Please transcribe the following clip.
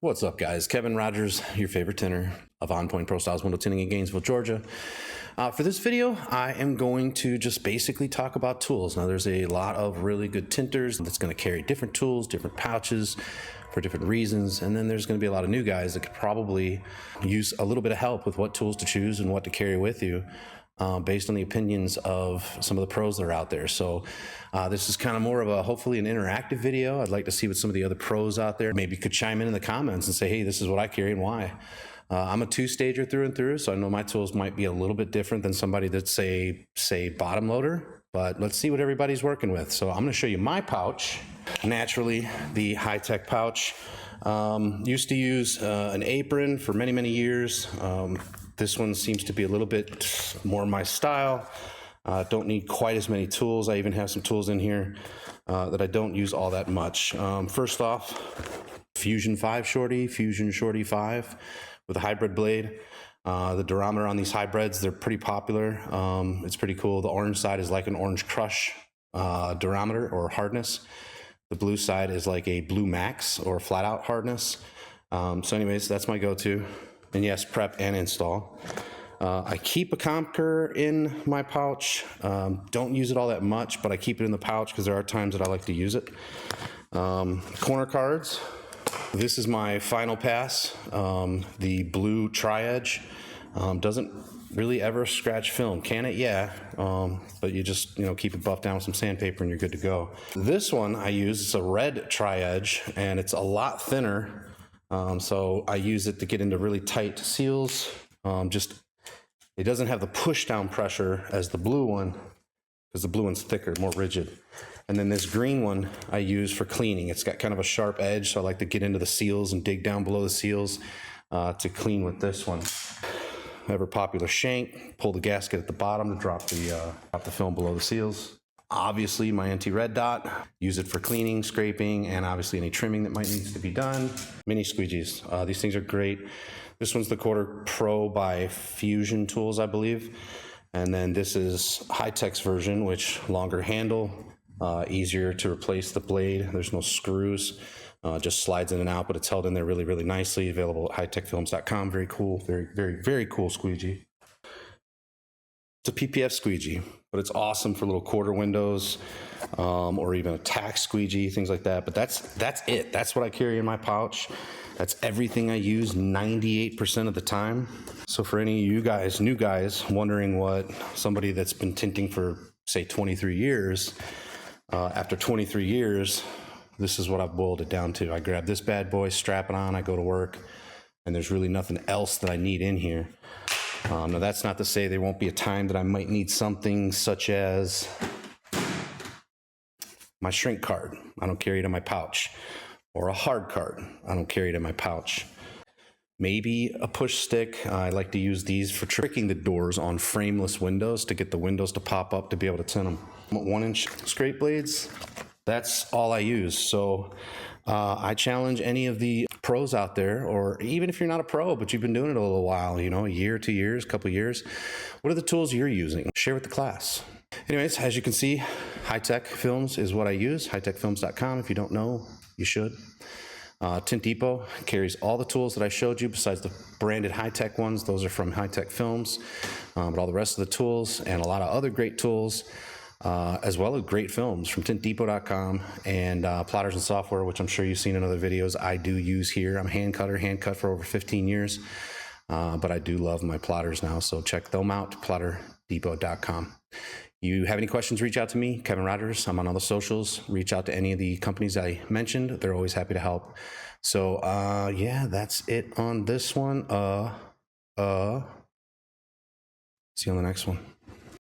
What's up, guys? Kevin Rogers, your favorite tinter of On Point Pro Styles window tinting in Gainesville, Georgia. For this video, I am going to just basically talk about tools. Now, there's a lot of really good tinters that's going to carry different tools, different pouches for different reasons, and then there's going to be a lot of new guys that could probably use a little bit of help with what tools to choose and what to carry with you. Based on the opinions of some of the pros that are out there. So this is kind of more of a, hopefully an interactive video. I'd like to see what some of the other pros out there maybe could chime in the comments and say, hey, this is what I carry and why. I'm a two-stager through and through, so I know my tools might be a little bit different than somebody that's say bottom loader, but let's see what everybody's working with. So I'm gonna show you my pouch. Naturally, the high-tech pouch. Used to use an apron for many, many years. This one seems to be a little bit more my style. Don't need quite as many tools. I even have some tools in here that I don't use all that much. First off, Fusion 5 Shorty, Fusion Shorty 5 with a hybrid blade. The durometer on these hybrids, they're pretty popular. It's pretty cool. The orange side is like an Orange Crush durometer or hardness. The blue side is like a Blue Max or flat out hardness. So anyways, that's my go-to. And yes, prep and install. I keep a Conqueror in my pouch. Don't use it all that much, but I keep it in the pouch because there are times that I like to use it. Corner cards. This is my final pass. The blue Tri-Edge. Doesn't really ever scratch film. Can it? Yeah. But you just, keep it buffed down with some sandpaper and you're good to go. This one I use, it's a red Tri-Edge and it's a lot thinner. So I use it to get into really tight seals. It doesn't have the push down pressure as the blue one, because the blue one's thicker, more rigid. And then this green one I use for cleaning. It's got kind of a sharp edge, so I like to get into the seals and dig down below the seals to clean with this one. Ever popular shank, pull the gasket at the bottom to drop the film below the seals. Obviously, my anti-red dot, use it for cleaning, scraping, and obviously any trimming that might need to be done. Mini squeegees, these things are great. This one's the Quarter Pro by Fusion Tools, I believe. And then this is high-tech's version, which longer handle, easier to replace the blade. There's no screws, just slides in and out, but it's held in there really, really nicely. Available at hightechfilms.com. Very cool, very, very, very cool squeegee. It's a PPF squeegee, but it's awesome for little quarter windows or even a tack squeegee, things like that. But that's it. That's what I carry in my pouch. That's everything I use 98% of the time. So for any of you guys, new guys, wondering what somebody that's been tinting for, say, 23 years, after 23 years, this is what I've boiled it down to. I grab this bad boy, strap it on, I go to work, and there's really nothing else that I need in here. Now, that's not to say there won't be a time that I might need something such as my shrink card. I don't carry it in my pouch. Or a hard card. I don't carry it in my pouch. Maybe a push stick. I like to use these for tricking the doors on frameless windows to get the windows to pop up to be able to tint them. 1-inch scrape blades, that's all I use. So I challenge any of the pros out there, or even if you're not a pro, but you've been doing it a little while, a year, 2 years, couple years, what are the tools you're using? Share with the class. Anyways, as you can see, high-tech films is what I use, hightechfilms.com. If you don't know, you should. Tint Depot carries all the tools that I showed you besides the branded high-tech ones. Those are from High-Tech Films, but all the rest of the tools and a lot of other great tools, as well as great films from tintdepot.com and plotters and software, which I'm sure you've seen in other videos. I do use here. I'm a hand cut for over 15 years, but I do love my plotters now, so check them out, plotterdepot.com. You have any questions, reach out to me, Kevin Rogers. I'm on all the socials. Reach out to any of the companies I mentioned. They're always happy to help. So, yeah, that's it on this one. See you on the next one.